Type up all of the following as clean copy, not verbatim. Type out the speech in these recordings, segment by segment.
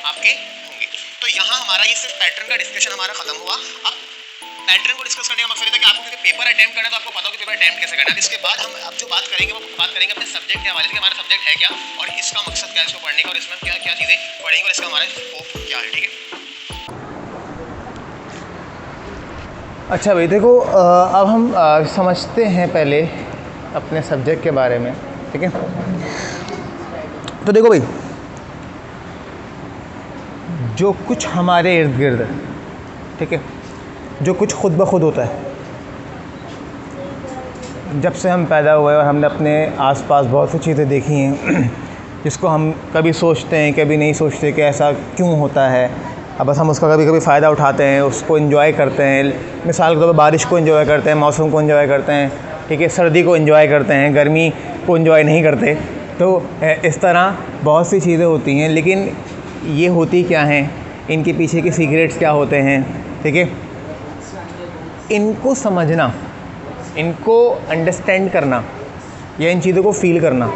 आपके होंगे। तो यहाँ हमारा ये सिर्फ पैटर्न का डिस्कशन हमारा खत्म हुआ। अब पैटर्न को डिस्कस करने का मकसद है कि आपको क्योंकि पेपर अटेम्प्ट करना है तो आपको पता हो कि पेपर अटेम्प्ट कैसे करना है। इसके बाद हम अब जो बात करेंगे वो बात करेंगे अपने सब्जेक्ट के हवाले से, हमारा सब्जेक्ट है क्या और इसका मकसद क्या है इसको पढ़ने का, और इसमें क्या क्या चीज़ें पढ़ेंगे और इसका हमारा स्कोप क्या है। ठीक है, अच्छा भाई देखो, अब हम समझते हैं पहले अपने सब्जेक्ट के बारे में। ठीक है, तो देखो भाई, जो कुछ हमारे इर्द गिर्द है, ठीक है, जो कुछ खुद ब खुद होता है, जब से हम पैदा हुए और हमने अपने आसपास बहुत सी चीज़ें देखी हैं जिसको हम कभी सोचते हैं कभी नहीं सोचते कि ऐसा क्यों होता है। अब बस हम उसका कभी कभी फ़ायदा उठाते हैं, उसको एंजॉय करते हैं। मिसाल के तौर पर बारिश को एंजॉय करते हैं, मौसम को एंजॉय करते हैं, ठीक है, सर्दी को एंजॉय करते हैं, गर्मी को एंजॉय नहीं करते। तो इस तरह बहुत सी चीज़ें होती हैं, लेकिन ये होती क्या हैं, इनके पीछे के सीक्रेट्स क्या होते हैं, ठीक है, इनको समझना, इनको अंडरस्टैंड करना या इन चीज़ों को फ़ील करना,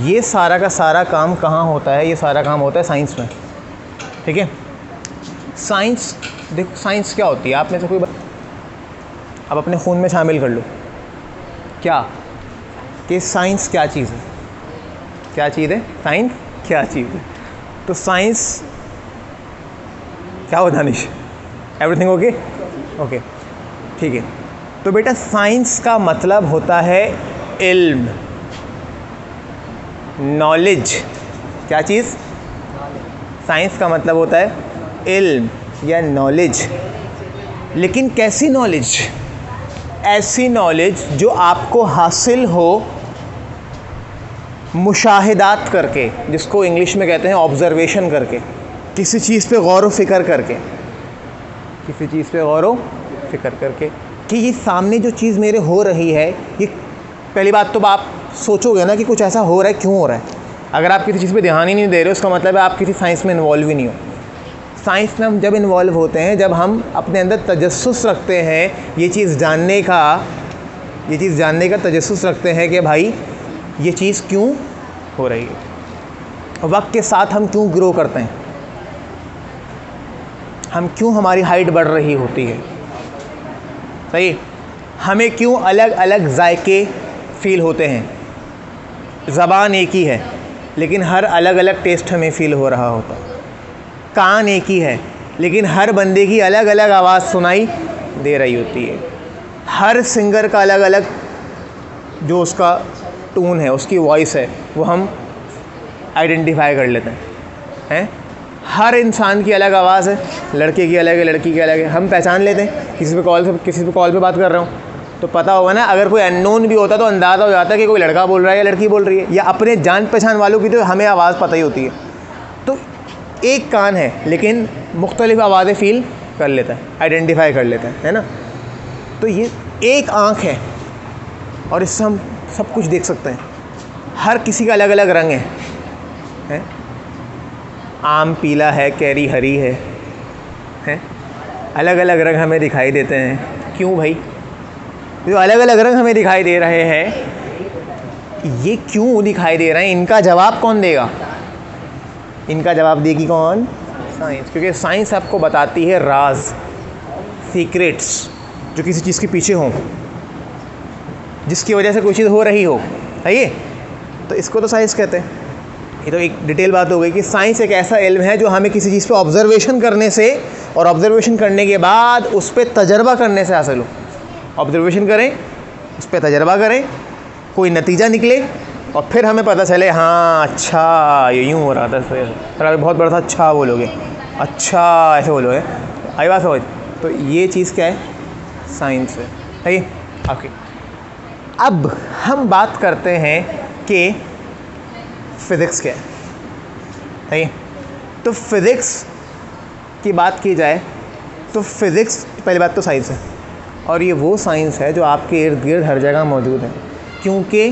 ये सारा का सारा काम कहाँ होता है? ये सारा काम होता है साइंस में। ठीक है, साइंस, देखो साइंस क्या होती है, आप में से कोई अब अपने खून में शामिल कर लो क्या कि साइंस क्या चीज़ है, क्या चीज़ है, साइंस क्या चीज़ है। तो साइंस क्या होता है दानिश? Everything okay? ओके, ठीक है। तो बेटा साइंस का मतलब होता है इल्म, नॉलेज। क्या चीज़? साइंस का मतलब होता है इल्म या नॉलेज। लेकिन कैसी नॉलेज? ऐसी नॉलेज जो आपको हासिल हो मुशाहिदात करके, जिसको इंग्लिश में कहते हैं ऑब्जर्वेशन करके, किसी चीज़ पे गौर व फिक्र करके, किसी चीज़ पे गौर व फिक्र करके कि ये सामने जो चीज़ मेरे हो रही है, ये पहली बात तो आप सोचोगे ना कि कुछ ऐसा हो रहा है, क्यों हो रहा है। अगर आप किसी चीज़ पे ध्यान ही नहीं दे रहे हो, उसका मतलब है आप किसी साइंस में इन्वॉल्व ही नहीं हो। साइंस में हम जब इन्वॉल्व होते हैं, जब हम अपने अंदर तजस्सुस रखते हैं, ये चीज़ जानने का तजस्सुस रखते हैं कि भाई ये चीज़ क्यों हो रही है, वक्त के साथ हम क्यों ग्रो करते हैं, हम क्यों, हमारी हाइट बढ़ रही होती है, सही, हमें क्यों अलग अलग जायके फ़ील होते हैं। ज़बान एक ही है लेकिन हर अलग अलग टेस्ट हमें फ़ील हो रहा होता है। कान एक ही है लेकिन हर बंदे की अलग अलग आवाज़ सुनाई दे रही होती है। हर सिंगर का अलग अलग जो उसका टून है, उसकी वॉइस है, वो हम आइडेंटिफाई कर लेते हैं। हर इंसान की अलग आवाज़ है, लड़के की अलग है, लड़की की अलग है, हम पहचान लेते हैं। किसी पे कॉल पे बात कर रहा हूँ तो पता होगा ना, अगर कोई अननोन भी होता तो अंदाज़ा हो जाता है कि कोई लड़का बोल रहा है या लड़की बोल रही है। या अपने जान पहचान वालों की तो हमें आवाज़ पता ही होती है। तो एक कान है लेकिन मुख्तलिफ़ आवाज़ें फ़ील कर लेता है, आइडेंटिफाई कर लेता है ना। तो ये एक आँख है और इससे हम सब कुछ देख सकते हैं। हर किसी का अलग अलग रंग है? आम पीला है, कैरी हरी है? अलग अलग रंग हमें दिखाई देते हैं। क्यों भाई? जो अलग अलग रंग हमें दिखाई दे रहे हैं, ये क्यों दिखाई दे रहे हैं, इनका जवाब कौन देगा? इनका जवाब देगी कौन? साइंस। क्योंकि साइंस आपको बताती है राज, सीक्रेट्स जो किसी चीज़ के पीछे हों, जिसकी वजह से कोई चीज़ हो रही हो, है ये। तो इसको तो साइंस कहते हैं। ये तो एक डिटेल बात हो गई कि साइंस एक ऐसा इल्म है जो हमें किसी चीज़ पे ऑब्जर्वेशन करने से और ऑब्जर्वेशन करने के बाद उस पर तजर्बा करने से हासिल हो। ऑब्जर्वेशन करें, उस पर तजर्बा करें, कोई नतीजा निकले और फिर हमें पता चले हाँ अच्छा ये यूँ हो रहा था, फिर आप बहुत बड़ा था, अच्छा बोलोगे, अच्छा ऐसे बोलोगे, आई बात समझ। तो ये चीज़ क्या है? साइंस है ये आपकी। अब हम बात करते हैं कि फ़िज़िक्स क्या है ये। तो फ़िज़िक्स की बात की जाए तो फ़िज़िक्स पहली बात तो साइंस है, और ये वो साइंस है जो आपके इर्द गिर्द हर जगह मौजूद है, क्योंकि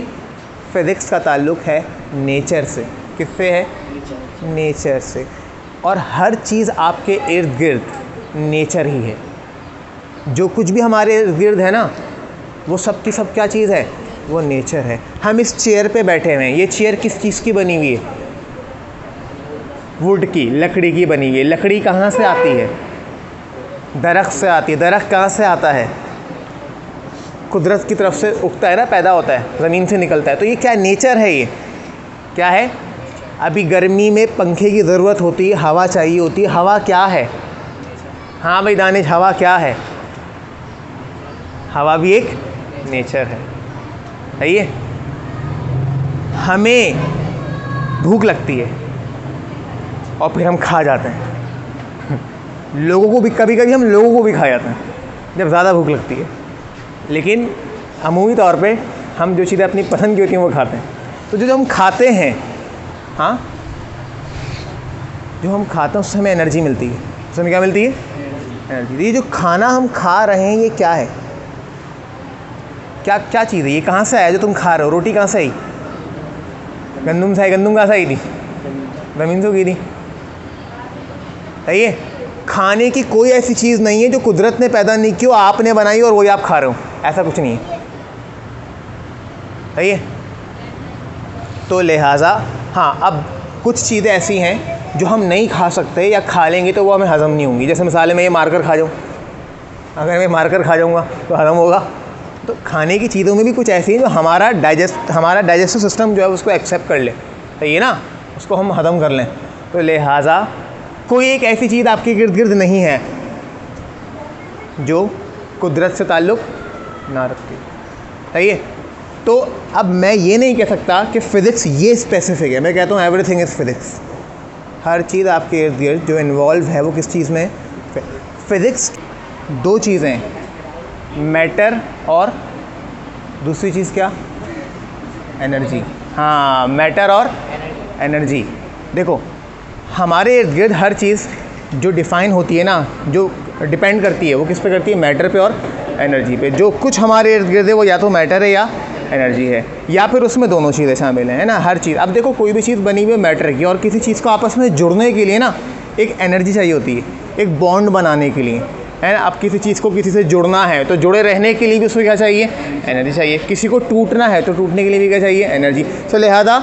फ़िज़िक्स का ताल्लुक़ है नेचर से। किससे है? नेचर से। और हर चीज़ आपके इर्द गिर्द नेचर ही है। जो कुछ भी हमारे इर्द गिर्द है ना, वो सब की सब क्या चीज़ है? वो नेचर है। हम इस चेयर पे बैठे हुए हैं, ये चेयर किस चीज़ की बनी हुई है? वुड की, लकड़ी की बनी है। लकड़ी कहाँ से आती है? दरख्त से आती है। दरख्त कहाँ से आता है? कुदरत की तरफ से उगता है ना, पैदा होता है, ज़मीन से निकलता है। तो ये क्या नेचर है? ये क्या है? अभी गर्मी में पंखे की ज़रूरत होती है, हवा चाहिए होती है। हवा क्या है? हाँ भाई दानिश, हवा क्या है? हवा भी एक नेचर है। सही है। हमें भूख लगती है और फिर हम खा जाते हैं। लोगों को भी कभी कभी हम लोगों को भी खा जाते हैं जब ज़्यादा भूख लगती है, लेकिन अमूमी तौर पे हम जो चीज़ें अपनी पसंद की होती हैं वो खाते हैं। तो जो हम खाते हैं, हाँ, जो हम खाते हैं उससे हमें एनर्जी मिलती है। उससे हमें क्या मिलती है? एनर्जी। ये जो खाना हम खा रहे हैं ये क्या है? क्या क्या चीज़ है? ये कहाँ से आया जो तुम खा रहे हो? रोटी कहाँ से आई? गंदम से आई। गंदम कहाँ से आई थी? ज़मीन से उगी थी। सही है। खाने की कोई ऐसी चीज़ नहीं है जो कुदरत ने पैदा नहीं की, आपने बनाई और वही आप खा रहे हो, ऐसा कुछ नहीं है। सही है। तो लिहाजा हाँ, अब कुछ चीज़ें ऐसी हैं जो हम नहीं खा सकते या खा लेंगे तो वो हमें हज़म नहीं होंगी। जैसे मिसाल मैं ये मारकर खा जाऊँ, अगर मैं मारकर खा जाऊँगा तो हज़म होगा। तो खाने की चीज़ों में भी कुछ ऐसी हैं जो हमारा डाइजेस्टिव सिस्टम जो है उसको एक्सेप्ट कर ले, सही है ना, उसको हम हज़म कर लें। तो लिहाजा कोई एक ऐसी चीज़ आपके इर्द गिर्द नहीं है जो कुदरत से ताल्लुक़ ना रखती, सही है। तो अब मैं ये नहीं कह सकता कि फ़िज़िक्स ये स्पेसिफिक है। मैं कहता हूँ एवरीथिंग इज़ फ़िज़िक्स। हर चीज़ आपके इर्द गिर्द जो इन्वॉल्व है वो किस चीज़ में? फ़िज़िक्स दो चीज़ें हैं, मैटर और दूसरी चीज़ क्या? एनर्जी। हाँ, मैटर और एनर्जी। देखो हमारे इर्द गिर्द हर चीज़ जो डिफ़ाइन होती है ना, जो डिपेंड करती है, वो किस पे करती है? मैटर पे और एनर्जी पे। जो कुछ हमारे इर्द गिर्द है वो या तो मैटर है या एनर्जी है, या फिर उसमें दोनों चीज़ें शामिल हैं, है ना। हर चीज़, अब देखो कोई भी चीज़ बनी हुई है मैटर की, और किसी चीज़ को आपस में जुड़ने के लिए ना एक एनर्जी चाहिए होती है, एक बॉन्ड बनाने के लिए, है ना। अब किसी चीज़ को किसी से जुड़ना है तो जुड़े रहने के लिए भी उसमें क्या चाहिए? एनर्जी चाहिए। किसी को टूटना है तो टूटने के लिए भी क्या चाहिए? एनर्जी। तो लिहाजा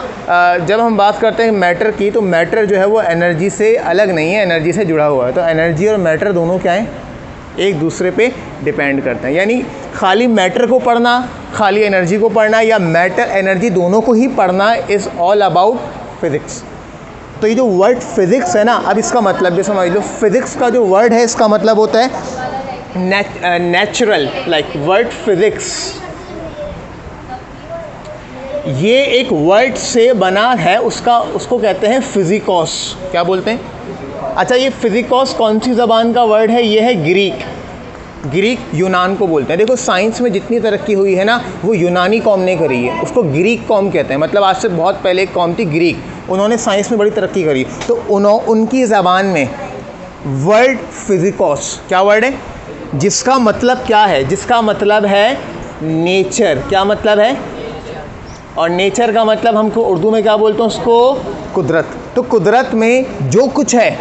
जब हम बात करते हैं मैटर की, तो मैटर जो है वो एनर्जी से अलग नहीं है, एनर्जी से जुड़ा हुआ है। तो एनर्जी और मैटर दोनों क्या हैं? एक दूसरे पे डिपेंड करते हैं। यानी खाली मैटर को पढ़ना, खाली एनर्जी को पढ़ना, या मैटर एनर्जी दोनों को ही पढ़ना इज़ ऑल अबाउट फिज़िक्स। तो ये जो वर्ड फिज़िक्स है ना, अब इसका मतलब भी समझ लो। फिज़िक्स का जो वर्ड है इसका मतलब होता है नेचुरल, लाइक वर्ड फिज़िक्स ये एक वर्ड से बना है, उसको कहते हैं फिज़िकोस। क्या बोलते हैं? अच्छा, ये फिज़िकोस कौन सी ज़बान का वर्ड है? ये है ग्रीक यूनान को बोलते हैं। देखो साइंस में जितनी तरक्की हुई है ना, वो यूनानी कौम ने करी है, उसको ग्रीक कौम कहते हैं। मतलब आज से बहुत पहले एक कौम थी ग्रीक, उन्होंने साइंस में बड़ी तरक्की करी। तो उनकी ज़बान में वर्ड फिज़िकोस क्या वर्ड है? जिसका मतलब क्या है? जिसका मतलब है नेचर। क्या मतलब है? और नेचर का मतलब हमको उर्दू में क्या बोलते हैं? उसको कुदरत। तो कुदरत में जो कुछ है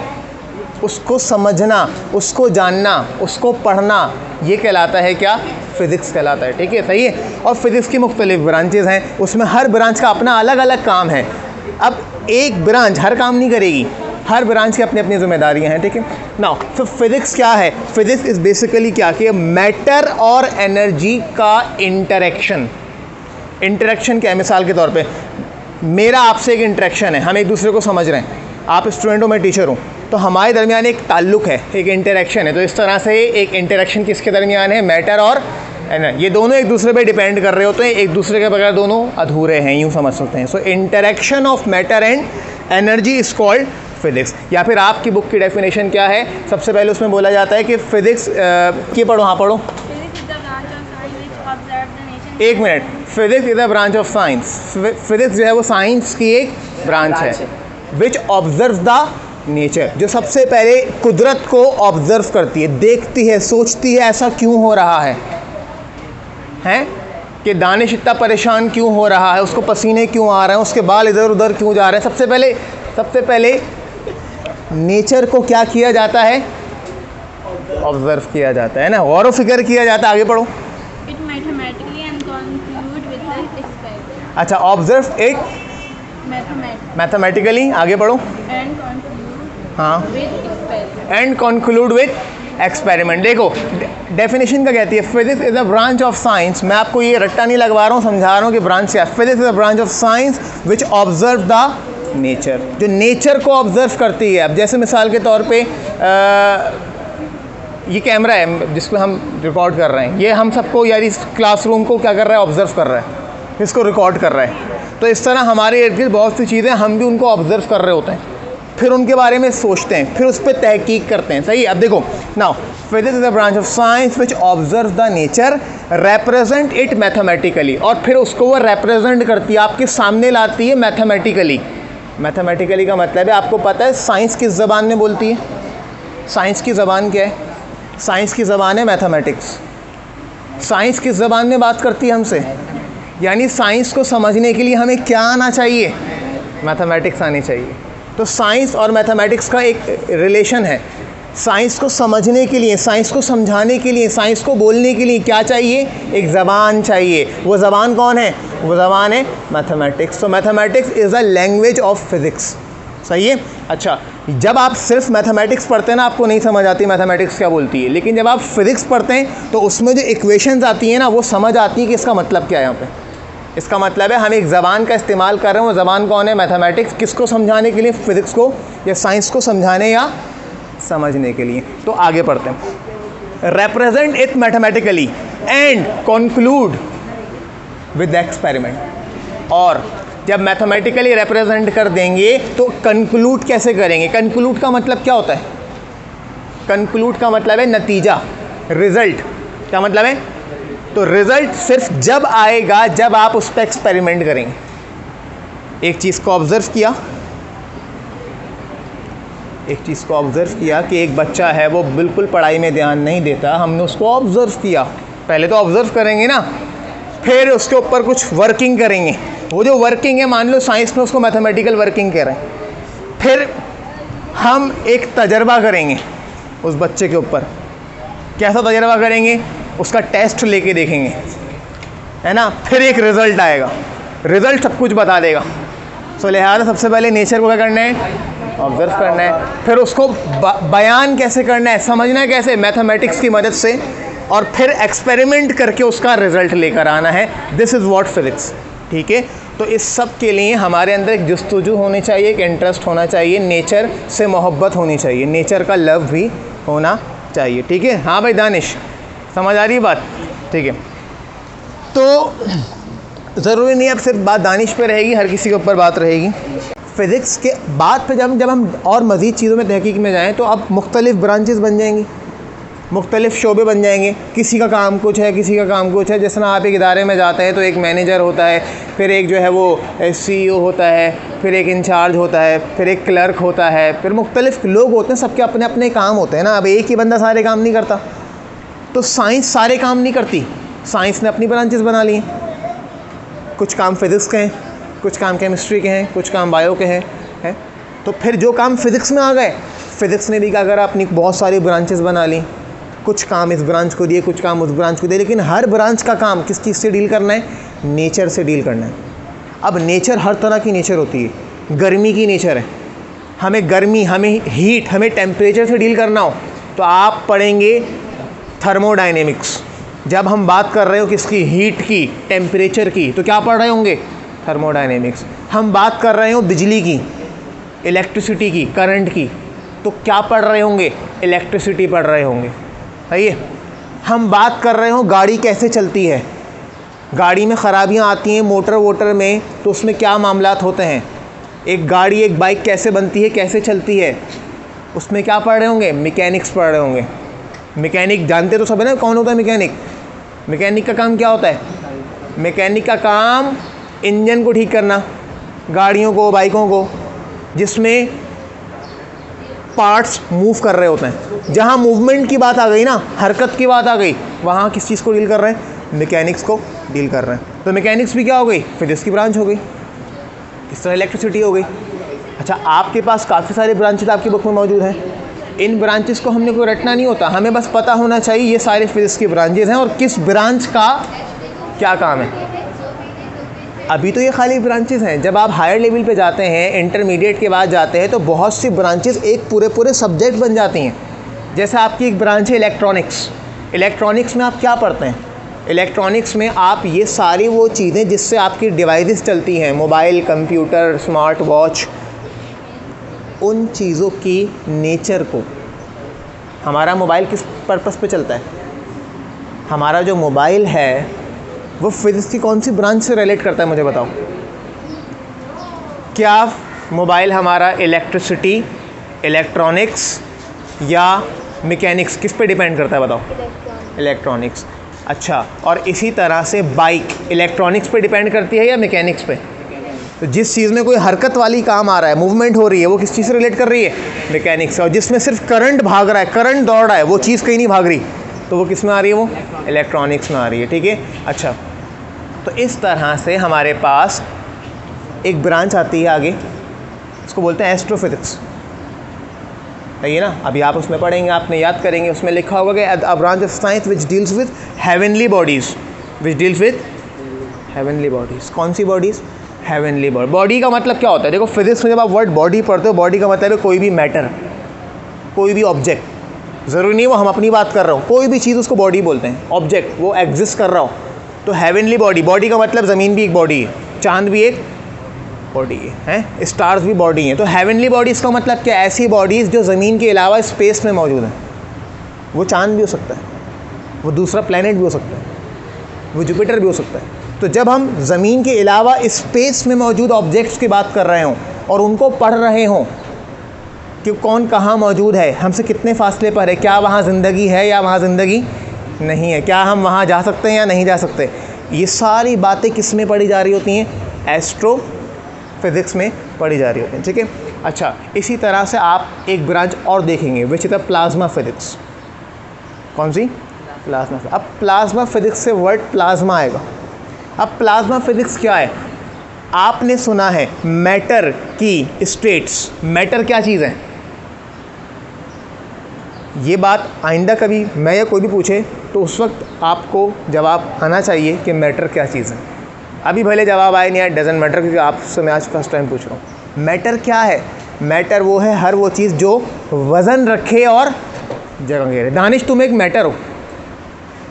उसको समझना, उसको जानना, उसको पढ़ना, ये कहलाता है क्या? फ़िज़िक्स कहलाता है। ठीक है, सही है। और फिज़िक्स की मुख्तलिफ ब्रांचेज़ हैं, उसमें हर ब्रांच का अपना अलग अलग काम है। अब एक ब्रांच हर काम नहीं करेगी, हर ब्रांच की अपनी अपनी जिम्मेदारियां हैं। ठीक है। नाउ तो फिज़िक्स क्या है? फिज़िक्स इज़ बेसिकली क्या कि मैटर और एनर्जी का इंटरेक्शन क्या है? मिसाल के तौर पे मेरा आपसे एक इंटरेक्शन है, हम एक दूसरे को समझ रहे हैं, आप स्टूडेंट हो, मैं टीचर हूँ, तो हमारे दरमियान एक ताल्लुक़ है, एक इंटरेक्शन है। तो इस तरह से एक इंटरेक्शन किसके दरमियान है? मैटर और एनर्जी। ये दोनों एक दूसरे पे डिपेंड कर रहे होते हैं, एक दूसरे के बगैर दोनों अधूरे हैं, यूँ समझ सकते हैं। So interaction of matter and energy is called physics. या फिर आपकी बुक की डेफिनेशन क्या है? सबसे पहले उसमें बोला जाता है कि फिज़िक्स की पढ़ो, हाँ पढ़ो, एक minute. Physics is a branch of science. Physics जो है वो साइंस की एक ब्रांच है विच ऑब्जर्व द नेचर, जो सबसे पहले कुदरत को ऑब्जर्व करती है, देखती है, सोचती है ऐसा क्यों हो रहा है, हैं कि दानिश इतना परेशान क्यों हो रहा है, उसको पसीने क्यों आ रहे हैं, उसके बाल इधर उधर क्यों जा रहे हैं। सबसे पहले नेचर को क्या किया जाता है? ऑब्जर्व किया जाता है ना, गौर व फिक्र किया जाता है। आगे पढ़ो। It mathematically and conclude with the experiment. अच्छा, ऑब्जर्व इट Mathematically मैथमेटिकली, आगे पढ़ो, and conclude हाँ, with experiment. And conclude with experiment. देखो डेफिनेशन का कहती है, physics is a branch of science. मैं आपको ये रट्टा नहीं लगवा रहा हूँ, समझा रहा हूँ कि ब्रांच क्या है। Physics is a branch of science which observe the nature, जो नेचर को ऑब्जर्व करती है। अब जैसे मिसाल के तौर पे ये कैमरा है जिसको हम रिकॉर्ड कर रहे हैं, ये हम सबको यार इस क्लासरूम को क्या कर रहा है, ऑब्जर्व कर रहा है, इसको रिकॉर्ड कर रहा है। तो इस तरह हमारे इर्द गिर्द बहुत सी चीज़ें हम भी उनको ऑब्जर्व कर रहे होते हैं, फिर उनके बारे में सोचते हैं, फिर उस पर तहकीक करते हैं। सही। अब देखो now physics is a branch of science which observe the nature, represent it mathematically, और फिर उसको वो रिप्रेजेंट करती है, आपके सामने लाती है मैथमेटिकली। मैथमेटिकली का मतलब है, आपको पता है साइंस किस ज़बान में बोलती है? साइंस की ज़बान क्या है? साइंस की ज़बान है मैथमेटिक्स। साइंस किस ज़बान में बात करती है हमसे? यानी साइंस को समझने के लिए हमें क्या आना चाहिए? मैथमेटिक्स आनी चाहिए। तो साइंस और मैथमेटिक्स का एक रिलेशन है। साइंस को समझने के लिए, साइंस को समझाने के लिए, साइंस को बोलने के लिए क्या चाहिए? एक ज़बान चाहिए। वो ज़बान कौन है? वो ज़बान है मैथमेटिक्स। तो mathematics is a language of physics. सही है। अच्छा, जब आप सिर्फ मैथमेटिक्स पढ़ते हैं ना, आपको नहीं समझ आती मैथमेटिक्स क्या बोलती है, लेकिन जब आप फिज़िक्स पढ़ते हैं तो उसमें जो इक्वेशंस आती हैं ना, वो समझ आती है कि इसका मतलब क्या है। यहाँ पे इसका मतलब है हम एक ज़बान का इस्तेमाल कर रहे हैं। वो ज़बान कौन है? मैथमेटिक्स। किसको समझाने के लिए? फिज़िक्स को या साइंस को समझाने या समझने के लिए। तो आगे पढ़ते हैं। Represent it mathematically and conclude with the experiment. और जब मैथमेटिकली रिप्रेजेंट कर देंगे तो कंक्लूड कैसे करेंगे? कंक्लूड का मतलब क्या होता है? कंक्लूड का मतलब है नतीजा, रिजल्ट। क्या मतलब है? तो रिजल्ट सिर्फ जब आएगा जब आप उस पर एक्सपेरिमेंट करेंगे। एक चीज़ को ऑब्जर्व किया, एक चीज़ को ऑब्ज़र्व किया कि एक बच्चा है वो बिल्कुल पढ़ाई में ध्यान नहीं देता, हमने उसको ऑब्ज़र्व किया। पहले तो ऑब्ज़र्व करेंगे ना, फिर उसके ऊपर कुछ वर्किंग करेंगे। वो जो वर्किंग है, मान लो साइंस में उसको मैथमेटिकल वर्किंग कह रहे हैं। फिर हम एक तजर्बा करेंगे उस बच्चे के ऊपर। कैसा तजर्बा करेंगे? उसका टेस्ट लेके देखेंगे, है ना। फिर एक रिज़ल्ट आएगा, रिज़ल्ट सब कुछ बता देगा। सो लिहाजा सबसे पहले नेचर को क्या करना है? ऑब्जर्व करना है। फिर उसको बयान कैसे करना है, समझना है कैसे? मैथमेटिक्स की मदद से। और फिर एक्सपेरिमेंट करके उसका रिज़ल्ट लेकर आना है। This is what physics. ठीक है। तो इस सब के लिए हमारे अंदर एक जस्तजू होनी चाहिए, एक इंटरेस्ट होना चाहिए, नेचर से मोहब्बत होनी चाहिए, नेचर का लव भी होना चाहिए। ठीक है। हाँ भाई दानिश, समझ आ रही है बात? ठीक है। तो ज़रूरी नहीं अब सिर्फ बात दानिश पे रहेगी, हर किसी के ऊपर बात रहेगी। फ़िज़िक्स के बाद पे जब हम और मज़ीद चीज़ों में तहकीक में जाएँ तो अब मुख्तलिफ़ ब्रांचेस बन जाएंगी, मुख्तलिफ़ शोबे बन जाएंगे। किसी का काम कुछ है, किसी का काम कुछ है। जैसे ना आप एक इदारे में जाते हैं तो एक मैनेजर होता है, फिर एक जो है वो CEO होता है, फिर एक इंचार्ज होता है, फिर एक क्लर्क होता है, फिर मुख्तलिफ़ लोग होते हैं, सबके अपने अपने काम होते हैं ना। अब एक ही बंदा सारे काम नहीं करता। तो साइंस सारे काम नहीं करती, साइंस ने अपनी ब्रांचेस बना ली हैं। कुछ काम फिज़िक्स के हैं, कुछ काम केमिस्ट्री के हैं, कुछ काम बायो के हैं। तो फिर जो काम फिज़िक्स में आ गए, फ़िज़िक्स ने भी क्या करा, अपनी बहुत सारी ब्रांचेस बना ली। कुछ काम इस ब्रांच को दिए, कुछ काम उस ब्रांच को दिए, लेकिन हर ब्रांच का काम किस चीज़ से डील करना है? नेचर से डील करना है। अब नेचर हर तरह की नेचर होती है। गर्मी की नेचर है, हमें गर्मी, हमें हीट, हमें टेम्परेचर से डील करना हो तो आप पढ़ेंगे थर्मोडायनेमिक्स। जब हम बात कर रहे हो किसकी? हीट की, टेम्परेचर की, तो क्या पढ़ रहे होंगे? थर्मोडायनेमिक्स। हम बात कर रहे हो बिजली की, इलेक्ट्रिसिटी की, करंट की, तो क्या पढ़ रहे होंगे? इलेक्ट्रिसिटी पढ़ रहे होंगे। सही है। हम बात कर रहे हो गाड़ी कैसे चलती है, गाड़ी में ख़राबियाँ आती हैं मोटर वोटर में, तो उसमें क्या मामलात होते हैं? एक गाड़ी, एक बाइक कैसे बनती है, कैसे चलती है, उसमें क्या पढ़ रहे होंगे? मैकेनिक्स पढ़ रहे होंगे। मैकेनिक जानते तो सब है ना, कौन होता है मैकेनिक? मैकेनिक का काम क्या होता है? मैकेनिक का काम इंजन को ठीक करना, गाड़ियों को, बाइकों को, जिसमें पार्ट्स मूव कर रहे होते हैं। जहाँ मूवमेंट की बात आ गई ना, हरकत की बात आ गई, वहाँ किस चीज़ को डील कर रहे हैं? मैकेनिक्स को डील कर रहे हैं। तो मैकेनिक्स भी क्या हो गई? फिजिक्स की ब्रांच हो गई। इस तरह इलेक्ट्रिसिटी हो गई। अच्छा, आपके पास काफ़ी सारे ब्रांचेस आपकी बुक में मौजूद हैं। इन ब्रांचेस को हमने कोई रटना नहीं होता, हमें बस पता होना चाहिए ये सारे फिजिक्स की ब्रांचेस हैं और किस ब्रांच का क्या काम है। अभी तो ये खाली ब्रांचेस हैं, जब आप हायर लेवल पे जाते हैं, इंटरमीडिएट के बाद जाते हैं, तो बहुत सी ब्रांचेस एक पूरे पूरे सब्जेक्ट बन जाती हैं। जैसे आपकी एक ब्रांच है इलेक्ट्रॉनिक्स। इलेक्ट्रॉनिक्स में आप क्या पढ़ते हैं? इलेक्ट्रॉनिक्स में आप ये सारी वो चीज़ें जिससे आपकी डिवाइसेस चलती हैं, मोबाइल, कंप्यूटर, स्मार्ट वॉच, उन चीज़ों की नेचर को, हमारा मोबाइल किस पर्पस पे चलता है, हमारा जो मोबाइल है वो फिज़िक्स की कौन सी ब्रांच से रिलेट करता है, मुझे बताओ। क्या मोबाइल हमारा इलेक्ट्रिसिटी, इलेक्ट्रॉनिक्स या मैकेनिक्स किस पे डिपेंड करता है, बताओ? इलेक्ट्रॉनिक्स। अच्छा, और इसी तरह से बाइक इलेक्ट्रॉनिक्स पे डिपेंड करती है या मैकेनिक्स पे? तो जिस चीज़ में कोई हरकत वाली काम आ रहा है, मूवमेंट हो रही है, वो किस चीज़ से रिलेट कर रही है? मैकेनिक्स। और जिसमें सिर्फ करंट भाग रहा है, करंट दौड़ रहा है, वो चीज़ कहीं नहीं भाग रही, तो वो किस में आ रही है? वो इलेक्ट्रॉनिक्स में आ रही है। ठीक है, अच्छा, तो इस तरह से हमारे पास एक ब्रांच आती है आगे, उसको बोलते हैं एस्ट्रोफिजिक्स, सही है ना? अभी आप उसमें पढ़ेंगे, आपने याद करेंगे, उसमें लिखा होगा कि a branch of science which deals with heavenly bodies, which deals with heavenly bodies. कौन सी बॉडीज़? Heavenly body. बॉडी का मतलब क्या होता है? देखो, फिजिक्स में जब आप वर्ड बॉडी पढ़ते हो, बॉडी का मतलब है कोई भी मैटर, कोई भी ऑब्जेक्ट, ज़रूरी नहीं वो हम अपनी बात कर रहा हूँ, कोई भी चीज़ उसको बॉडी बोलते हैं, ऑब्जेक्ट वो एग्जिस्ट कर रहा हो, तो हेवनली बॉडी। बॉडी का मतलब ज़मीन भी एक बॉडी है, चांद भी एक बॉडी है, स्टार्स भी बॉडी हैं। तो हेवनली बॉडीज़ का मतलब क्या? ऐसी बॉडीज़ जो ज़मीन के अलावा स्पेस में मौजूद हैं। वो चांद भी हो सकता है, वो दूसरा प्लैनेट भी हो सकता है, वो जुपिटर भी हो सकता है। तो जब हम ज़मीन के अलावा स्पेस में मौजूद ऑब्जेक्ट्स की बात कर रहे हों और उनको पढ़ रहे हों कि कौन कहाँ मौजूद है, हमसे कितने फासले पर है, क्या वहाँ ज़िंदगी है या वहाँ ज़िंदगी नहीं है, क्या हम वहाँ जा सकते हैं या नहीं जा सकते, ये सारी बातें किस में पढ़ी जा रही होती हैं? एस्ट्रोफिज़िक्स में पढ़ी जा रही होती हैं। ठीक है, अच्छा, इसी तरह से आप एक ब्रांच और देखेंगे which is the plasma physics. कौन सी? प्लाज्मा। अब प्लाज्मा फिज़िक्स से वर्ड प्लाज्मा आएगा। अब प्लाज्मा फिज़िक्स क्या है? आपने सुना है मैटर की स्टेट्स। मैटर क्या चीज़ है? ये बात आइंदा कभी मैं या कोई भी पूछे तो उस वक्त आपको जवाब आना चाहिए कि मैटर क्या चीज़ है। अभी भले जवाब आए नहीं आए, डजंट मैटर, क्योंकि आपसे मैं आज फर्स्ट टाइम पूछ रहा हूँ। मैटर क्या है? मैटर वो है हर वो चीज़ जो वज़न रखे और जगह घेरे। दानिश, तुम एक मैटर हो,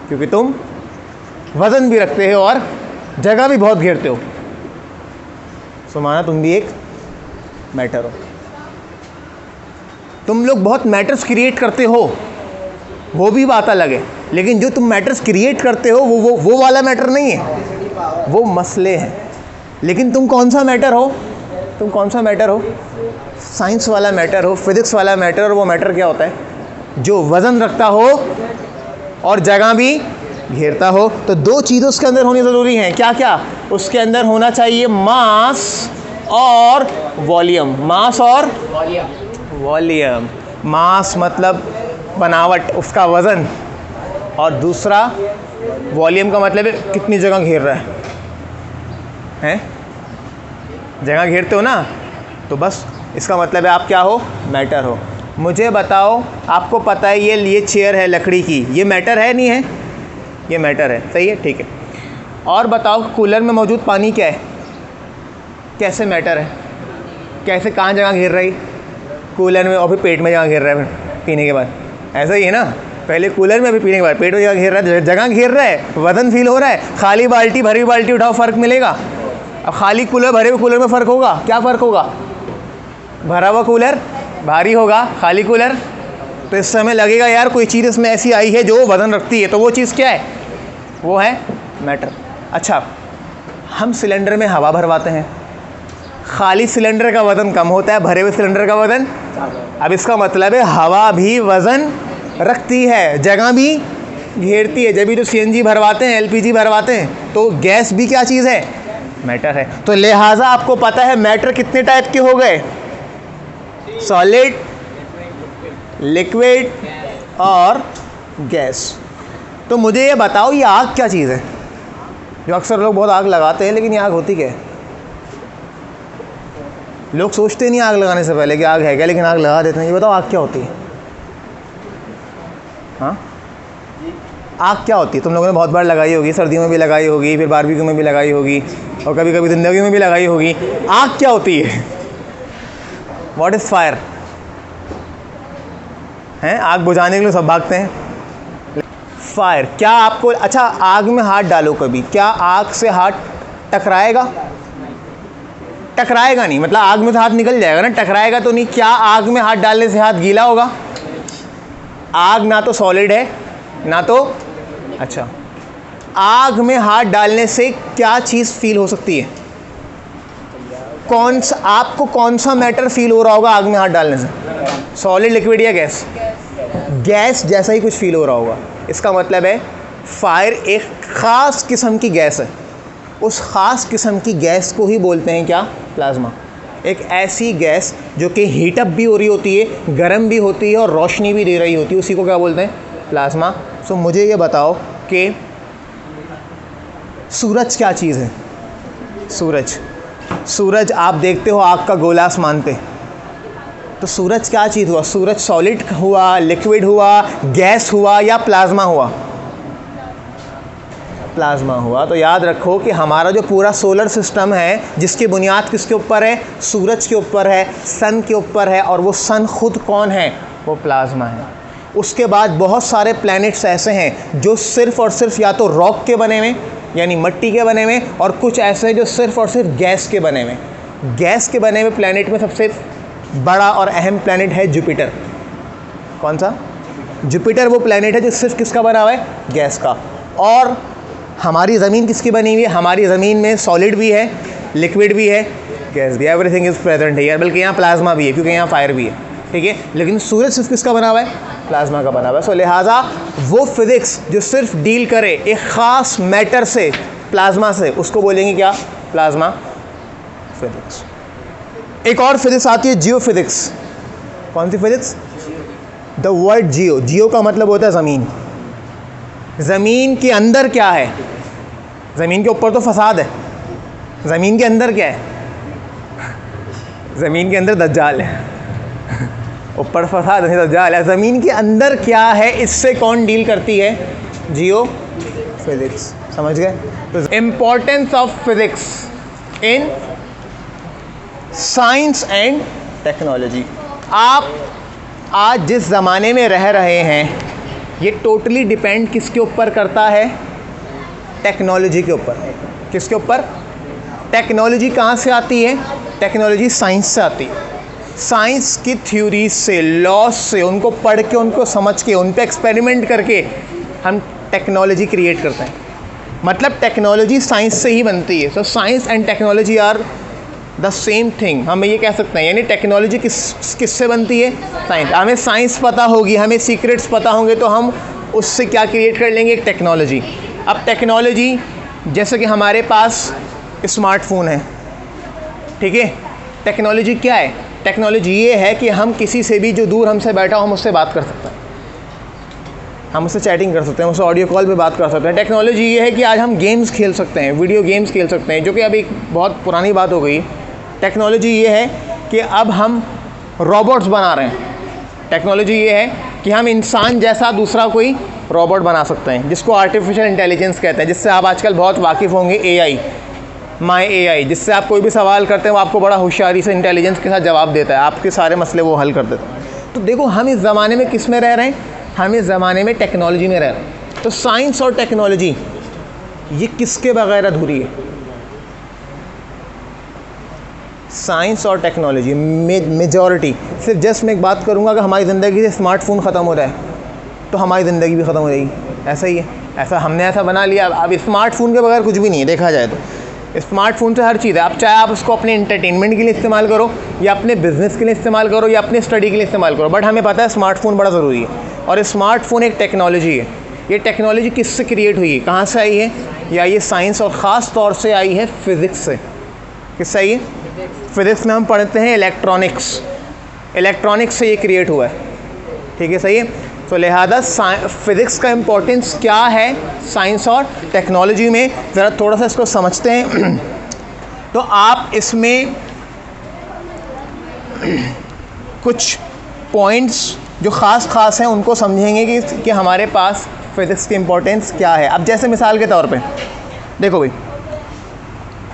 क्योंकि तुम वज़न भी रखते हो और जगह भी बहुत घेरते हो। सुमाना, तुम भी एक मैटर हो। तुम लोग बहुत मैटर्स क्रिएट करते हो, वो भी बात अलग है, लेकिन जो तुम मैटर्स क्रिएट करते हो वो वाला मैटर नहीं है, वो मसले हैं। लेकिन तुम कौन सा मैटर हो? तुम कौन सा मैटर हो? साइंस वाला मैटर हो, फिज़िक्स वाला मैटर। और वो मैटर क्या होता है? जो वज़न रखता हो और जगह भी घेरता हो। तो दो चीज़ें उसके अंदर होनी ज़रूरी हैं। क्या क्या? उसके अंदर होना चाहिए मास और वॉल्यूम। मास और वॉल्यूम। मास मतलब बनावट, उसका वज़न, और दूसरा वॉल्यूम का मतलब है कितनी जगह घेर रहा है? जगह घेरते हो ना, तो बस इसका मतलब है आप क्या हो? मैटर हो। मुझे बताओ, आपको पता है ये चेयर है लकड़ी की, ये मैटर है नहीं है? ये मैटर है, सही है, ठीक है। और बताओ, कूलर में मौजूद पानी क्या है? कैसे मैटर है? कैसे, कहाँ जगह घेर रही? कूलर में, और फिर पेट में जगह घेर रहा है पीने के बाद। ऐसा ही है ना, पहले कूलर में, अभी पीने के बाद पेट में जगह घेर रहा है। जगह घेर रहा है, वज़न फील हो रहा है। खाली बाल्टी भरी बाल्टी उठाओ, फ़र्क मिलेगा। अब खाली कूलर भरे हुए कूलर में फ़र्क होगा? क्या फ़र्क होगा? भरा हुआ कूलर भारी होगा, खाली कूलर, तो इस समय लगेगा यार कोई चीज़ इसमें ऐसी आई है जो वज़न रखती है। तो वो चीज़ क्या है? वो है मैटर। अच्छा, हम सिलेंडर में हवा भरवाते हैं, खाली सिलेंडर का वज़न कम होता है, भरे हुए सिलेंडर का वज़न। अब इसका मतलब है हवा भी वज़न रखती है, जगह भी घेरती है। जब भी तो CNG भरवाते हैं, LPG भरवाते हैं, तो गैस भी क्या चीज़ है? मैटर है। तो लिहाजा आपको पता है मैटर कितने टाइप के हो गए? सॉलिड, लिक्विड और गैस। तो मुझे ये बताओ, ये आग क्या चीज़ है? जो अक्सर लोग बहुत आग लगाते हैं, लेकिन ये आग होती क्या है? लोग सोचते नहीं आग लगाने से पहले कि आग है क्या, लेकिन आग लगा देते हैं। ये बताओ, आग क्या होती है? हाँ, आग क्या होती है? तुम लोगों ने बहुत बार लगाई होगी, सर्दियों में भी लगाई होगी, फिर बारबेक्यू में भी लगाई होगी, और कभी कभी ज़िंदगी में भी लगाई होगी। आग क्या होती है? What is fire? हैं, आग बुझाने के लिए सब भागते हैं। फायर क्या आपको, अच्छा आग में हाथ डालो कभी, क्या आग से हाथ टकराएगा? टकराएगा नहीं, मतलब आग में से हाथ निकल जाएगा ना, टकराएगा तो नहीं। क्या आग में हाथ डालने से हाथ गीला होगा? आग ना तो सॉलिड है ना तो, अच्छा आग में हाथ डालने से क्या चीज़ फील हो सकती है? कौन सा, आपको कौन सा मैटर फील हो रहा होगा आग में हाथ डालने से? सॉलिड, लिक्विड या गैस? गैस जैसा ही कुछ फील हो रहा होगा। इसका मतलब है फायर एक ख़ास किस्म की गैस है। उस ख़ास किस्म की गैस को ही बोलते हैं क्या? प्लाज्मा। एक ऐसी गैस जो कि हीटअप भी हो रही होती है, गर्म भी होती है और रोशनी भी दे रही होती है, उसी को क्या बोलते हैं? प्लाज्मा। सो मुझे ये बताओ कि सूरज क्या चीज़ है? सूरज आप देखते हो आग का गोला आसमान पे, तो सूरज क्या चीज़ हुआ? सूरज सॉलिड हुआ, लिक्विड हुआ, गैस हुआ या प्लाज्मा हुआ? प्लाज्मा हुआ। तो याद रखो कि हमारा जो पूरा सोलर सिस्टम है, जिसकी बुनियाद किसके ऊपर है? सूरज के ऊपर है, सन के ऊपर है, और वो सन खुद कौन है? वो प्लाज्मा है। उसके बाद बहुत सारे प्लैनेट्स ऐसे हैं जो सिर्फ़ और सिर्फ या तो रॉक के बने हुए, यानी मिट्टी के बने हुए, और कुछ ऐसे हैं जो सिर्फ़ और सिर्फ गैस के बने हुए। गैस के बने हुए प्लैनेट में सबसे बड़ा और अहम प्लैनेट है जुपिटर। कौन सा? जुपिटर वो प्लैनेट है जो सिर्फ किसका बना हुआ है? गैस का। और हमारी ज़मीन किसकी बनी हुई है? हमारी ज़मीन में सॉलिड भी है, लिक्विड भी है, गैस भी, एवरीथिंग इज़ प्रेजेंट है, बल्कि यहाँ प्लाज्मा भी है क्योंकि यहाँ फायर भी है, ठीक है। लेकिन सूरज सिर्फ किसका बना हुआ है? प्लाज्मा का बना हुआ है। सो लिहाजा वो फिज़िक्स जो सिर्फ डील करे एक ख़ास मैटर से, प्लाज्मा से, उसको बोलेंगे क्या? Plasma physics. एक और फिज़िक्स आती है जियो फिज़िक्स। कौन सी फिज़िक्स? द वर्ड जियो। जियो का मतलब होता है ज़मीन। ज़मीन के अंदर क्या है? ज़मीन के ऊपर तो फसाद है, ज़मीन के अंदर क्या है? ज़मीन के अंदर दज्जाल है। ऊपर फसाद है, दज्जाल है। ज़मीन के अंदर क्या है, इससे कौन डील करती है? जियो फिज़िक्स। समझ गए? तो importance of physics in science and technology. आप आज जिस ज़माने में रह रहे हैं, ये टोटली डिपेंड किसके ऊपर करता है? टेक्नोलॉजी के ऊपर। किसके ऊपर? टेक्नोलॉजी कहाँ से आती है? टेक्नोलॉजी साइंस से आती है। साइंस की थ्योरीज से, लॉज से, उनको पढ़ के, उनको समझ के, उन पे एक्सपेरिमेंट करके हम टेक्नोलॉजी क्रिएट करते हैं। मतलब टेक्नोलॉजी साइंस से ही बनती है। So science and technology are the same thing, हम ये कह सकते हैं। यानी टेक्नोलॉजी किससे बनती है? साइंस। हमें साइंस पता होगी, हमें सीक्रेट्स पता होंगे, तो हम उससे क्या क्रिएट कर लेंगे? एक टेक्नोलॉजी। अब टेक्नोलॉजी, जैसे कि हमारे पास स्मार्टफोन है, ठीक है। टेक्नोलॉजी क्या है? टेक्नोलॉजी ये है कि हम किसी से भी जो दूर हमसे बैठा हो, हम उससे बात कर सकते हैं, हम उससे चैटिंग कर सकते हैं, उससे ऑडियो कॉल पे बात कर सकते हैं। टेक्नोलॉजी ये है कि आज हम गेम्स खेल सकते हैं, वीडियो गेम्स खेल सकते हैं, जो कि अभी बहुत पुरानी बात हो गई। टेक्नोलॉजी ये है कि अब हम रोबोट्स बना रहे हैं। टेक्नोलॉजी ये है कि हम इंसान जैसा दूसरा कोई रोबोट बना सकते हैं, जिसको आर्टिफिशियल इंटेलिजेंस कहते हैं, जिससे आप आजकल बहुत वाकिफ़ होंगे। AI, माई AI, जिससे आप कोई भी सवाल करते हैं वो आपको बड़ा होशियारी से, इंटेलिजेंस के साथ जवाब देता है, आपके सारे मसले वो हल कर देता है। तो देखो, हम इस ज़माने में किस में रह रहे हैं? हम इस ज़माने में टेक्नोलॉजी में रह रहे हैं। तो साइंस और टेक्नोलॉजी ये किसके बगैर अधूरी है? साइंस और टेक्नोलॉजी मेजॉरिटी। सिर्फ जस्ट मैं एक बात करूँगा, अगर हमारी ज़िंदगी से स्मार्टफोन ख़त्म हो रहा है तो हमारी ज़िंदगी भी ख़त्म हो जाएगी। ऐसा ही है, ऐसा हमने ऐसा बना लिया। अब स्मार्टफोन के बगैर कुछ भी नहीं है, देखा जाए तो स्मार्टफोन से हर चीज़ है। अब चाहे आप उसको अपने एंटरटेनमेंट के लिए इस्तेमाल करो, या अपने बिज़नेस के लिए इस्तेमाल करो, या अपने स्टडी के लिए इस्तेमाल करो, बट हमें पता है स्मार्टफोन बड़ा ज़रूरी है। और स्मार्टफोन एक टेक्नोलॉजी है। ये टेक्नोलॉजी किससे क्रिएट हुई है? कहाँ से आई है? या ये साइंस और ख़ास तौर से आई है फ़िज़िक्स से। किससे आई है? फ़िज़िक्स में हम पढ़ते हैं इलेक्ट्रॉनिक्स। इलेक्ट्रॉनिक्स से ये क्रिएट हुआ है, ठीक है, सही है। तो लिहाजा फ़िज़िक्स का इम्पोर्टेंस क्या है साइंस और टेक्नोलॉजी में, ज़रा थोड़ा सा इसको समझते हैं। तो आप इसमें कुछ पॉइंट्स जो ख़ास हैं उनको समझेंगे कि हमारे पास फिज़िक्स की इम्पोर्टेंस क्या है। अब जैसे मिसाल के तौर पे देखो भाई,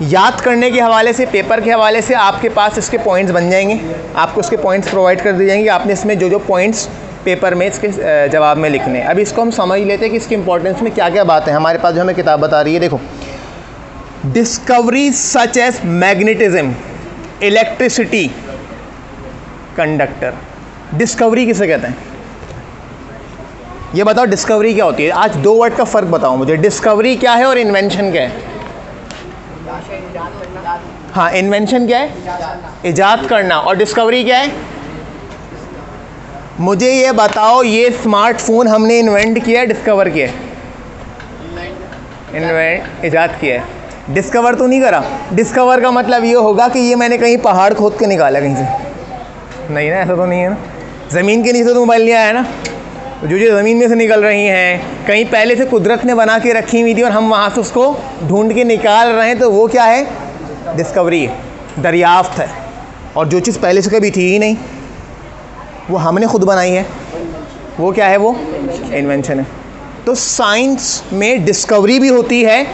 याद करने के हवाले से, पेपर के हवाले से आपके पास इसके पॉइंट्स बन जाएंगे, आपको इसके पॉइंट्स प्रोवाइड कर दिए जाएंगे, आपने इसमें जो जो पॉइंट्स पेपर में इसके जवाब में लिखने। अब इसको हम समझ लेते हैं कि इसकी इंपॉर्टेंस में क्या क्या बातें हमारे पास जो हमें किताब बता रही है। देखो, discovery such as magnetism, electricity, conductor. Discovery किसे कहते हैं ये बताओ, डिस्कवरी क्या होती है? आज दो वर्ड का फ़र्क बताओ मुझे, डिस्कवरी क्या है और इन्वेंशन क्या है? हाँ, इन्वेंशन क्या है? इजाद करना। और डिस्कवरी क्या है? मुझे ये बताओ, ये स्मार्टफोन हमने इन्वेंट किया है, डिस्कवर किया है? इन्वेंट, इजाद किया है, डिस्कवर तो नहीं करा। डिस्कवर का मतलब ये होगा कि ये मैंने कहीं पहाड़ खोद के निकाला कहीं से, नहीं ना, ऐसा तो नहीं है ना। ज़मीन के नीचे तो मोबाइल नहीं आया ना, जो ज़मीन में से निकल रही हैं कहीं पहले से कुदरत ने बना के रखी हुई थी और हम वहाँ से उसको ढूंढ के निकाल रहे हैं, तो वो क्या है? डिस्कवरी है, दरियाफ्त है। और जो चीज़ पहले से कभी थी ही नहीं, वो हमने खुद बनाई है, वो क्या है? वो इन्वेंशन है। तो साइंस में डिस्कवरी भी होती है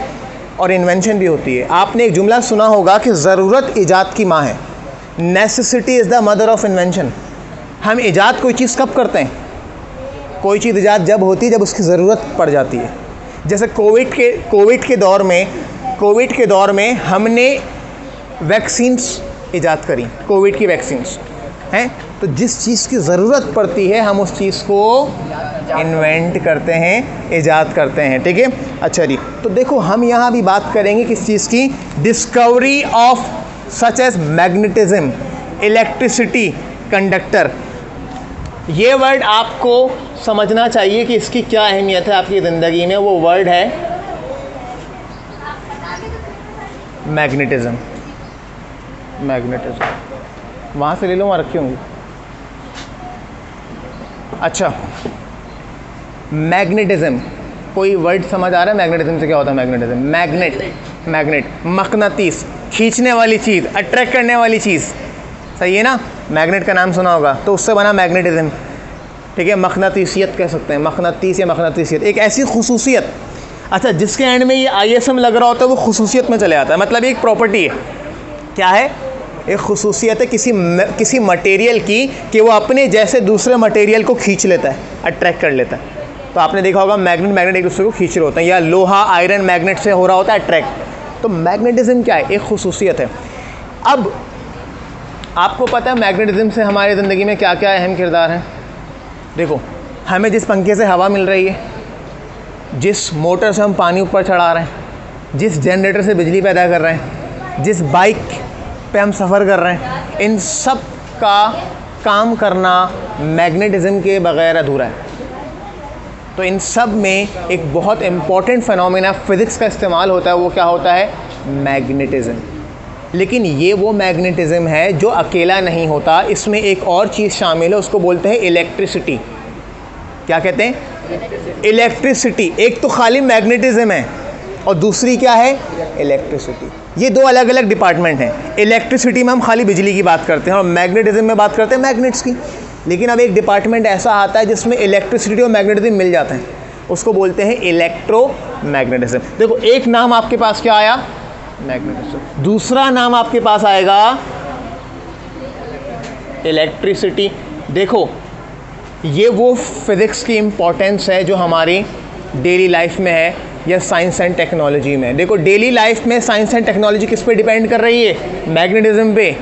और इन्वेंशन भी होती है। आपने एक जुमला सुना होगा कि ज़रूरत ईजाद की माँ है, necessity is the mother of invention. हम ईजाद कोई चीज़ कब करते हैं? कोई चीज़ ईजाद जब होती है जब उसकी ज़रूरत पड़ जाती है। जैसे कोविड के दौर में हमने वैक्सीन्स ईजाद करी, कोविड की वैक्सीन्स हैं। तो जिस चीज़ की ज़रूरत पड़ती है हम उस चीज़ को इन्वेंट करते हैं, ईजाद करते हैं, ठीक है। अच्छा जी, तो देखो हम यहाँ भी बात करेंगे किस चीज़ की? Discovery of such as magnetism, electricity, conductor. ये वर्ड आपको समझना चाहिए कि इसकी क्या अहमियत है आपकी ज़िंदगी में। वो वर्ड है मैग्नेटिज्म। मैग्नेटिज्म वहाँ से ले लो, वहाँ रखी होंगी। अच्छा, मैग्नेटिज्म, कोई वर्ड समझ आ रहा है? मैग्नेटिज्म से क्या होता है? मैग्नेटिज्म, मैग्नेट, मकनातीस, खींचने वाली चीज़, अट्रैक्ट करने वाली चीज़, सही है ना? मैग्नेट का नाम सुना होगा, तो उससे बना मैग्नेटिज्म, ठीक है। मकनातीसियत कह सकते हैं, मकनातीस या मकनातीसियत, एक ऐसी खुसूसियत, अच्छा जिसके एंड में ये ISM लग रहा होता है वो खुसूसियत में चले आता है। मतलब एक प्रॉपर्टी है, क्या है? एक खुसूसियत है किसी मटेरियल की कि वो अपने जैसे दूसरे मटेरियल को खींच लेता है, अट्रैक्ट कर लेता है। तो आपने देखा होगा मैग्नेट एक दूसरे को खींच रहे होते हैं, या लोहा आयरन मैग्नेट से हो रहा होता है अट्रैक्ट। तो मैग्नेटिज्म क्या है? एक खुसूसियत है। अब आपको पता है मैग्नेटिज्म से हमारी ज़िंदगी में क्या क्या अहम किरदार हैं। देखो, हमें जिस पंखे से हवा मिल रही है, जिस मोटर से हम पानी ऊपर चढ़ा रहे हैं, जिस जनरेटर से बिजली पैदा कर रहे हैं, जिस बाइक पे हम सफ़र कर रहे हैं, इन सब का काम करना मैग्नेटिज्म के बग़ैर अधूरा है। तो इन सब में एक बहुत इम्पॉर्टेंट फ़िनोमेना फ़िज़िक्स का इस्तेमाल होता है, वो क्या होता है? मैग्नेटिज्म। लेकिन ये वो मैग्नेटिज्म है जो अकेला नहीं होता, इसमें एक और चीज़ शामिल है, उसको बोलते हैं इलेक्ट्रिसिटी। क्या कहते हैं? इलेक्ट्रिसिटी। एक तो खाली मैग्नेटिज्म है और दूसरी क्या है? इलेक्ट्रिसिटी। ये दो अलग अलग डिपार्टमेंट हैं। इलेक्ट्रिसिटी में हम खाली बिजली की बात करते हैं और मैग्नेटिज्म में बात करते हैं मैग्नेट्स की। लेकिन अब एक डिपार्टमेंट ऐसा आता है जिसमें इलेक्ट्रिसिटी और मैग्नेटिज्म मिल जाते हैं, उसको बोलते हैं इलेक्ट्रोमैग्नेटिज्म। देखो, एक नाम आपके पास क्या आया? मैग्नेटिज्म। दूसरा नाम आपके पास आएगा इलेक्ट्रिसिटी। देखो, ये वो फिज़िक्स की इम्पोर्टेंस है जो हमारी डेली लाइफ में है या साइंस एंड टेक्नोलॉजी में। देखो, डेली लाइफ में साइंस एंड टेक्नोलॉजी किस पे डिपेंड कर रही है? मैग्नेटिज्म पे,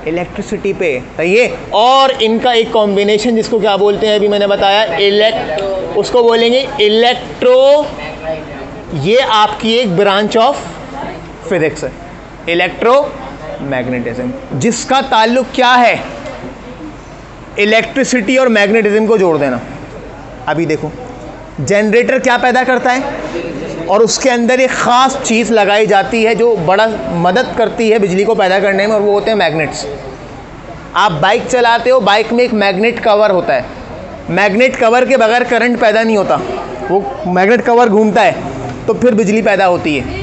इलेक्ट्रिसिटी पे, सही है। और इनका एक कॉम्बिनेशन जिसको क्या बोलते हैं, अभी मैंने बताया, उसको बोलेंगे इलेक्ट्रो। ये आपकी एक ब्रांच ऑफ फिज़िक्स है, इलेक्ट्रोमैग्नेटिज्म, जिसका ताल्लुक क्या है? इलेक्ट्रिसिटी और मैग्नेटिज्म को जोड़ देना। अभी देखो, जनरेटर क्या पैदा करता है और उसके अंदर एक ख़ास चीज़ लगाई जाती है जो बड़ा मदद करती है बिजली को पैदा करने में, और वो होते हैं मैग्नेट्स। आप बाइक चलाते हो, बाइक में एक मैग्नेट कवर होता है। मैग्नेट कवर के बगैर करंट पैदा नहीं होता, वो मैग्नेट कवर घूमता है तो फिर बिजली पैदा होती है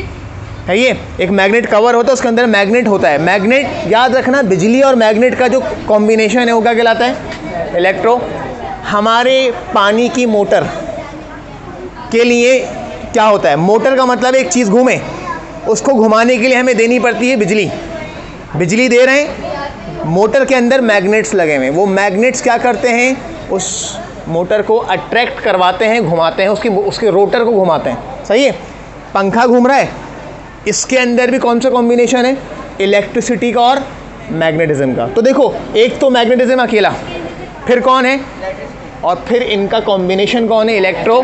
ये। एक मैग्नेट कवर होता है, उसके अंदर मैग्नेट होता है। मैग्नेट, याद रखना, बिजली और मैग्नेट का जो कॉम्बिनेशन है वो क्या कहलाता है? इलेक्ट्रो। हमारे पानी की मोटर, के लिए क्या होता है, मोटर का मतलब एक चीज़ घूमे, उसको घुमाने के लिए हमें देनी पड़ती है बिजली। बिजली दे रहे हैं, मोटर के अंदर मैग्नेट्स लगे हुए हैं, वो मैग्नेट्स क्या करते हैं, उस मोटर को अट्रैक्ट करवाते हैं, घुमाते हैं, उसके रोटर को घुमाते हैं। सही है। पंखा घूम रहा है, इसके अंदर भी कौन सा कॉम्बिनेशन है, इलेक्ट्रिसिटी का और मैग्नेटिज्म का। तो देखो, एक तो मैग्नेटिज्म अकेला, फिर कौन है, और फिर इनका कॉम्बिनेशन कौन है, इलेक्ट्रो।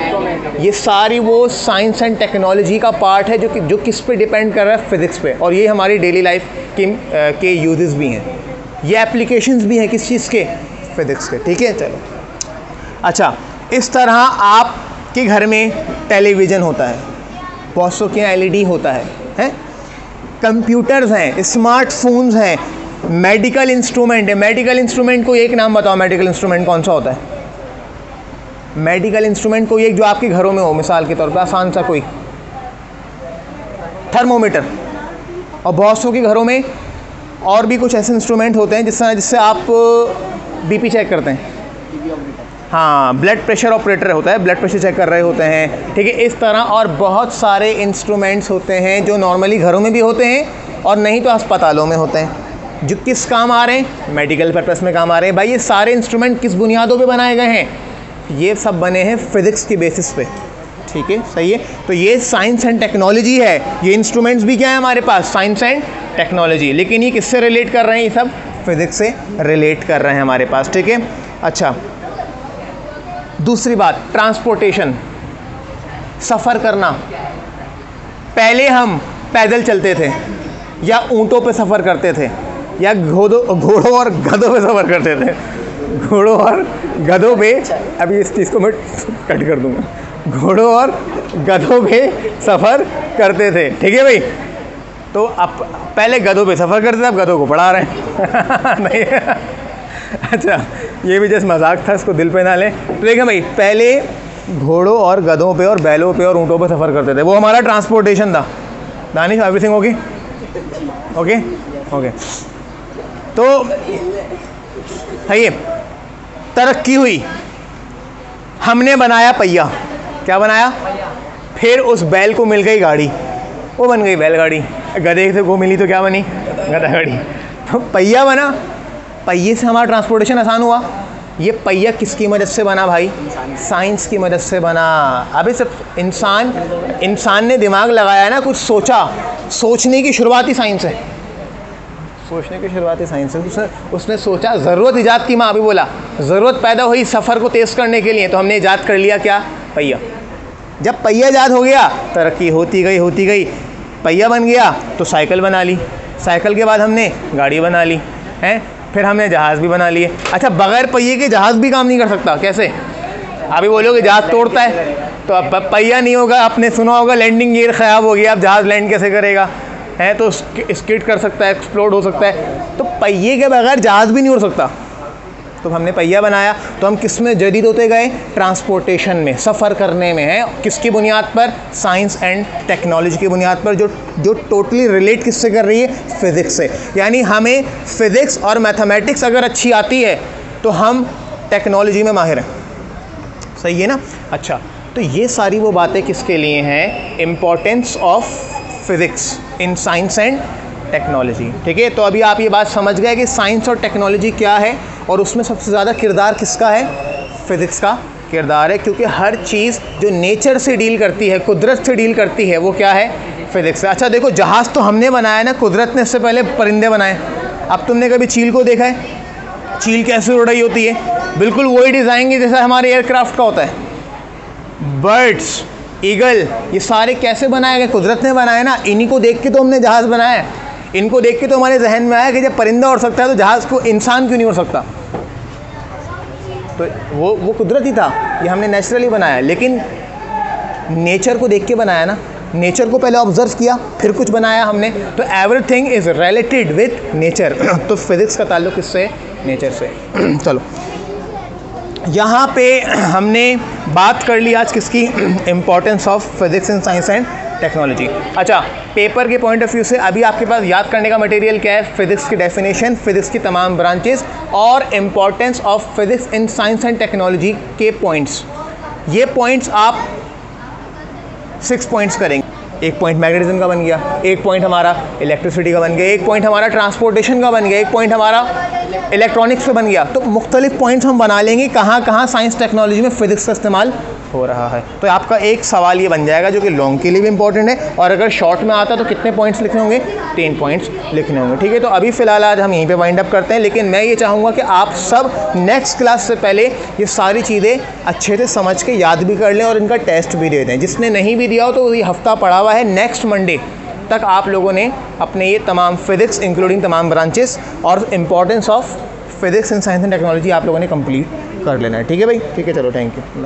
ये सारी वो साइंस एंड टेक्नोलॉजी का पार्ट है जो किस पे डिपेंड कर रहा है, फिज़िक्स पे। और ये हमारी डेली लाइफ के यूजेस भी हैं, ये एप्लीकेशंस भी हैं किस चीज़ के, फिज़िक्स के। ठीक है, चलो। अच्छा, इस तरह आपके घर में टेलीविज़न होता है, बहुत सौ के एलईडी होता है, कंप्यूटर्स हैं, स्मार्टफोन्स हैं, मेडिकल इंस्ट्रूमेंट है। मेडिकल इंस्ट्रूमेंट को एक नाम बताओ, मेडिकल इंस्ट्रूमेंट कौन सा होता है, मेडिकल इंस्ट्रूमेंट कोई एक जो आपके घरों में हो, मिसाल के तौर पर आसान सा कोई थर्मोमीटर। और बहुत सौ के घरों में और भी कुछ ऐसे इंस्ट्रूमेंट होते हैं जिससे आप बीपी चेक करते हैं, हाँ, ब्लड प्रेशर ऑपरेटर होता है, ब्लड प्रेशर चेक कर रहे होते हैं। ठीक है, इस तरह और बहुत सारे इंस्ट्रूमेंट्स होते हैं जो नॉर्मली घरों में भी होते हैं और नहीं तो अस्पतालों में होते हैं, जो किस काम आ रहे हैं, मेडिकल पर्पस में काम आ रहे हैं। भाई ये सारे इंस्ट्रूमेंट किस बुनियादों पे बनाए गए हैं, ये सब बने हैं फिज़िक्स की बेसिस पे। ठीक है, सही है। तो ये साइंस एंड टेक्नोलॉजी है, ये इंस्ट्रूमेंट्स भी क्या है हमारे पास, साइंस एंड टेक्नोलॉजी। लेकिन ये किससे रिलेट कर रहे हैं, ये सब फिज़िक्स से रिलेट कर रहे हैं हमारे पास। ठीक है। अच्छा, दूसरी बात, ट्रांसपोर्टेशन, सफ़र करना। पहले हम पैदल चलते थे या ऊँटों पे सफ़र करते थे या घोड़ों और गधों पे सफ़र करते थे, घोड़ों और गधों पे, अभी इस चीज़ को मैं कट कर दूंगा, घोड़ों और गधों पे सफ़र करते थे। ठीक है भाई, तो अब पहले गधों पे सफ़र करते थे, अब गधों को पढ़ा रहे हैं नहीं अच्छा, ये भी जैसे मजाक था, इसको दिल पे ना लें। तो देखिए भाई, पहले घोड़ों और गधों पे और बैलों पे और ऊँटों पे सफ़र करते थे, वो हमारा ट्रांसपोर्टेशन था। Danish, everything okay okay okay. तो है ये तरक्की हुई, हमने बनाया पहिया, क्या बनाया, फिर उस बैल को मिल गई गाड़ी, वो बन गई बैलगाड़ी। गधे से को मिली तो क्या बनी, गधा गाड़ी। तो पहिया बना, पहिए से हमारा ट्रांसपोर्टेशन आसान हुआ। ये पहिया किसकी मदद से बना भाई, साइंस की मदद से बना। अभी सब इंसान ने दिमाग लगाया ना, कुछ सोचा, सोचने की शुरुआत ही साइंस है, सोचने की शुरुआत ही साइंस है। उसने सोचा, ज़रूरत ईजाद की माँ, अभी बोला ज़रूरत पैदा हुई सफ़र को तेज़ करने के लिए, तो हमने ईजाद कर लिया क्या, पहिया। जब पहिया ईजाद हो गया, तरक्की होती गई, पहिया बन गया तो साइकिल बना ली, साइकिल के बाद हमने गाड़ी बना ली, हैं, फिर हमने जहाज़ भी बना लिए। अच्छा, बग़ैर पहिए के जहाज़ भी काम नहीं कर सकता, कैसे, अभी बोलोगे जहाज़ तोड़ता है, तो अब पहिया नहीं होगा, आपने सुना होगा लैंडिंग गियर ख़राब हो गया, अब जहाज़ लैंड कैसे करेगा, है, तो स्किड कर सकता है, एक्सप्लोड हो सकता है। तो पहिए के बगैर जहाज़ भी नहीं उड़ सकता, तो हमने पहिया बनाया। तो हम किस में जदीद होते गए, ट्रांसपोर्टेशन में, सफ़र करने में, है, किसकी बुनियाद पर, साइंस एंड टेक्नोलॉजी की बुनियाद पर, जो टोटली रिलेट किससे कर रही है, फिज़िक्स से। यानी हमें फिज़िक्स और मैथमेटिक्स अगर अच्छी आती है तो हम टेक्नोलॉजी में माहिर हैं, सही है ना। अच्छा, तो ये सारी वो बातें किसके लिए हैं, importance of physics in science and technology. ठीक है, तो अभी आप ये बात समझ गए कि साइंस और टेक्नोलॉजी क्या है, और उसमें सबसे ज़्यादा किरदार किसका है, फिज़िक्स का किरदार है, क्योंकि हर चीज़ जो नेचर से डील करती है, कुदरत से डील करती है, वो क्या है, फिज़िक्स है। अच्छा देखो, जहाज़ तो हमने बनाया ना, कुदरत ने इससे पहले परिंदे बनाए। अब तुमने कभी चील को देखा है, चील कैसे उड़ रही होती है, बिल्कुल वही डिज़ाइन की जैसा हमारे एयरक्राफ्ट का होता है। बर्ड्स, ईगल, ये सारे कैसे बनाए गए, कुदरत ने बनाए ना, इन्हीं को देख के तो हमने जहाज़ बनाया है। इनको देख के तो हमारे जहन में आया कि जब परिंदा उड़ सकता है तो जहाज़ को इंसान क्यों नहीं उड़ सकता, तो वो कुदरती था, ये हमने नेचुरली बनाया। लेकिन नेचर को देख के बनाया ना, नेचर को पहले ऑब्जर्व किया, फिर कुछ बनाया हमने। तो everything is related with nature. तो फिज़िक्स का ताल्लुक़ किससे, नेचर से। चलो, यहाँ पे हमने बात कर ली आज किसकी, importance of physics in science and technology. अच्छा, पेपर के पॉइंट ऑफ व्यू से अभी आपके पास याद करने का मटेरियल क्या है, फिज़िक्स की डेफिनेशन, फिज़िक्स की तमाम ब्रांचेस और importance of physics in science and technology के पॉइंट्स। ये पॉइंट्स आप 6 पॉइंट्स करेंगे। एक पॉइंट मैग्नेटिज्म का बन गया, एक पॉइंट हमारा इलेक्ट्रिसिटी का बन गया, एक पॉइंट हमारा ट्रांसपोर्टेशन का बन गया, एक पॉइंट हमारा इलेक्ट्रॉनिक्स का बन गया। तो मुख्तलिफ पॉइंट्स हम बना लेंगे कहाँ कहाँ साइंस टेक्नोलॉजी में फिजिक्स का इस्तेमाल हो रहा है। तो आपका एक सवाल ये बन जाएगा जो कि लॉन्ग के लिए भी इंपॉर्टेंट है, और अगर शॉर्ट में आता है तो कितने पॉइंट्स लिखने होंगे, 3 पॉइंट्स लिखने होंगे। ठीक है, तो अभी फ़िलहाल आज हम यहीं पे वाइंड अप करते हैं, लेकिन मैं ये चाहूँगा कि आप सब नेक्स्ट क्लास से पहले ये सारी चीज़ें अच्छे से समझ के याद भी कर लें और इनका टेस्ट भी दे दें। जिसने नहीं भी दिया हो तो ये हफ्ता पड़ा हुआ है, नेक्स्ट मंडे तक आप लोगों ने अपने ये तमाम फिज़िक्स इंक्लूडिंग तमाम ब्रांचेस और importance of physics in science and technology आप लोगों ने कंप्लीट कर लेना है। ठीक है भाई, ठीक है, चलो थैंक यू।